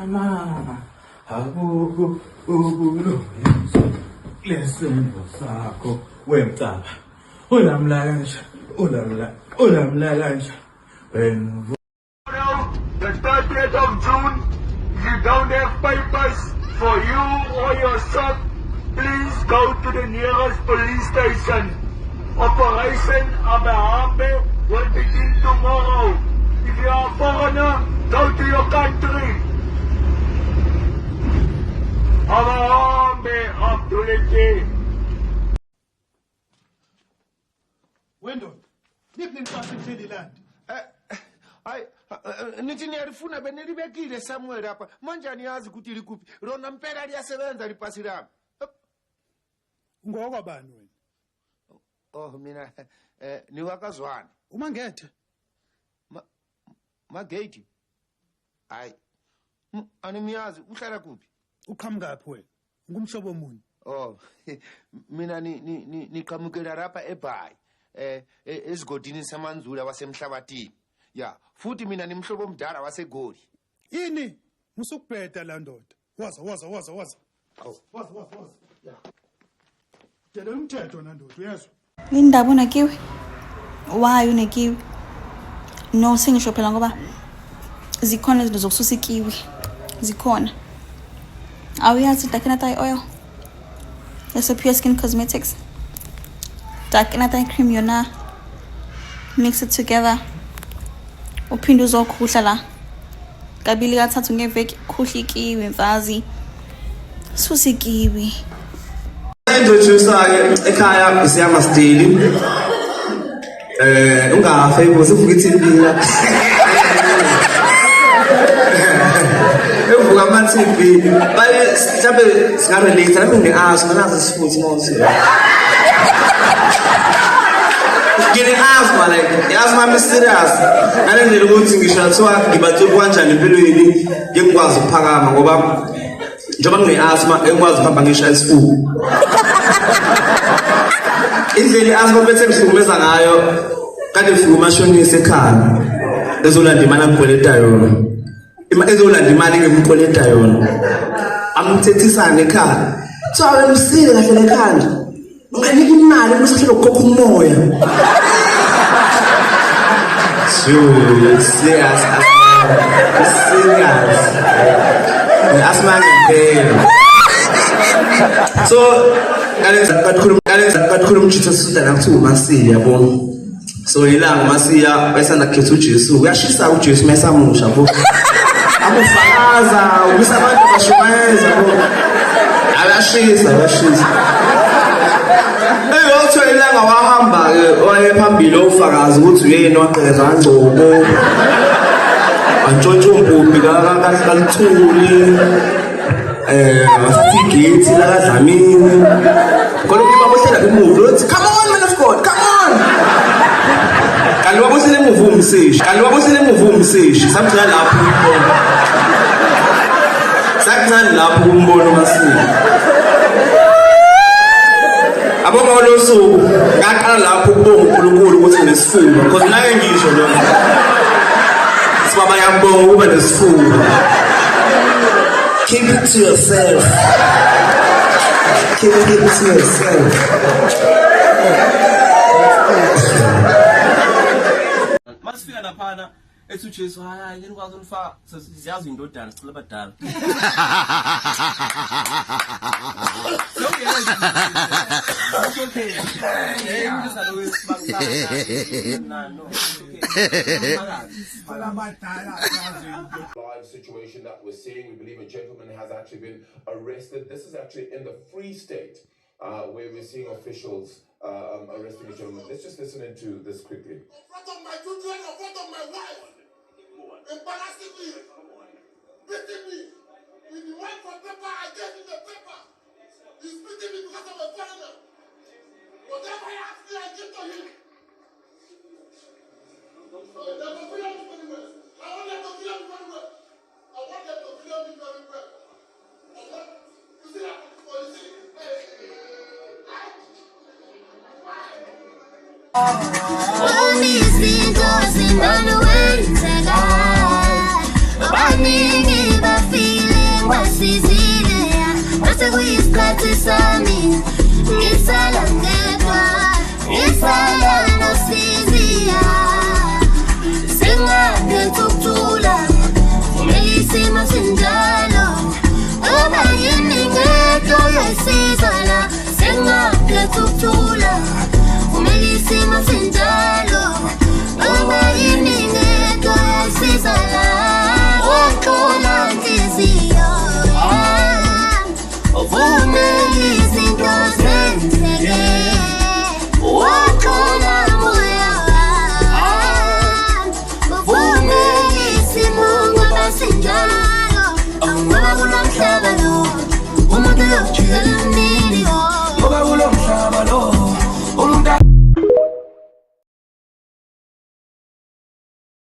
mama akukho ukulungisa lesenzo sakho wemcaba ulamla kanje ulamla kanje when the 30th of June, you don't have papers for you or your shop, please go to the nearest police station. Operation Abahambe will begin tomorrow. If you are a foreigner, go to your country. Abahambe Abdulati. Wendon, nipping past the land. Nithi niyarifuna benilibekile somewhere hapa manje aniyazi ukuthi likuphi rona mpela liyasebenza lipasi lami Ngokwa bani wena? Oh mina niwakazwana Umangethe. Magate hayi animiyazi uhlala kuphi Uqhamukaphi wena? Ngumhlobo muni? Oh mina niqhamukela lapha eBhayi esigodini samanzula wasemhlabathini ya futhi mina nimhlobo omdala waseGoli Ini? Musukubheda la ndoda. Waza. Awu Waza. Ya. Tela umthetho na ndoda uyezwa? Indaba unekiwe? Why unekiwe? No singisho phela ngoba zikhona izinto zokususa ikiwi. Zikhona. Awuyazi Dakinata oil? It's a pure skin cosmetics. Dakinata cream yona. Mix it together. Uphinde uzokhuhla la. Kabili kathathu ngeveki khuhla ikiwi mfazi. Susa ikiwi. Introduce ke ekhaya isiyama stili ungafe ibuze uvuka iTV la evuka ama TV baye mhlambe singarelate lapho ngiask nganazi sifuthi manje ngine asthma like asthma mysterious nalendlela ukuthi ngisho athiwa ngibathuka kanjani empilweni ngikwazi ukuphakama ngoba njengoba ngine-asthma engikwazi ukuhamba ngisha isifuba indlela i-asthma bethe ngihlukumeza ngayo kade ufika umashonisa ekhaya ezolanda imali angikweleta yona ezolanda imali engimkweleta yona amthethisane ekhaya so wena usile kahle lekhanda unganika imali ubusahlelo ukukhokha umoya serious asthma ngempela so kakhulu umjitho sisuda nakuthiwa uMasiya yabona so ilanga uMasiya bayisanda kukhetha uJesu uyashisa uJesu mayesamusha yabo abufakaza ubisa abantu bashumayeza yabo ayashisa eyotho ilanga wahamba ke wayephambili ofakaza ukuthi uyena waqheza ngcobo antshontsho umpumbi kalithuli wasigate la Dlamini khona ubabohlela emuva uthi come on man of God come on kanti wabohlela emuva umseshi samthana lapho umbono uMasiya aboma losuku ngaqala lapho ukubonga uNkulunkulu ukuthi nesifuba because naye ngisho lo sibaba yambonga ukuba nesifuba. Keep it to yourself. Keep it to yourself. Masifika laphana ethi uJesu hayi yini kwazi unifaka siyazi indodana sicela abadala. Live situation that we're seeing. We believe a gentleman has actually been arrested. This is actually in the Free State, where we're seeing officials arresting a gentleman. Let's just listen into this quickly. In front of my children, in front of my wife, embarrassing me, beating me. With the one for paper, I gave him the paper. He's beating me because I'm a foreigner. Whatever he asks me, I give to him. I want them to feel me very well. I want them to feel me very well. You see that? You see? All these things in the way, uyisikhathi sami ngisala ngedwa ngisala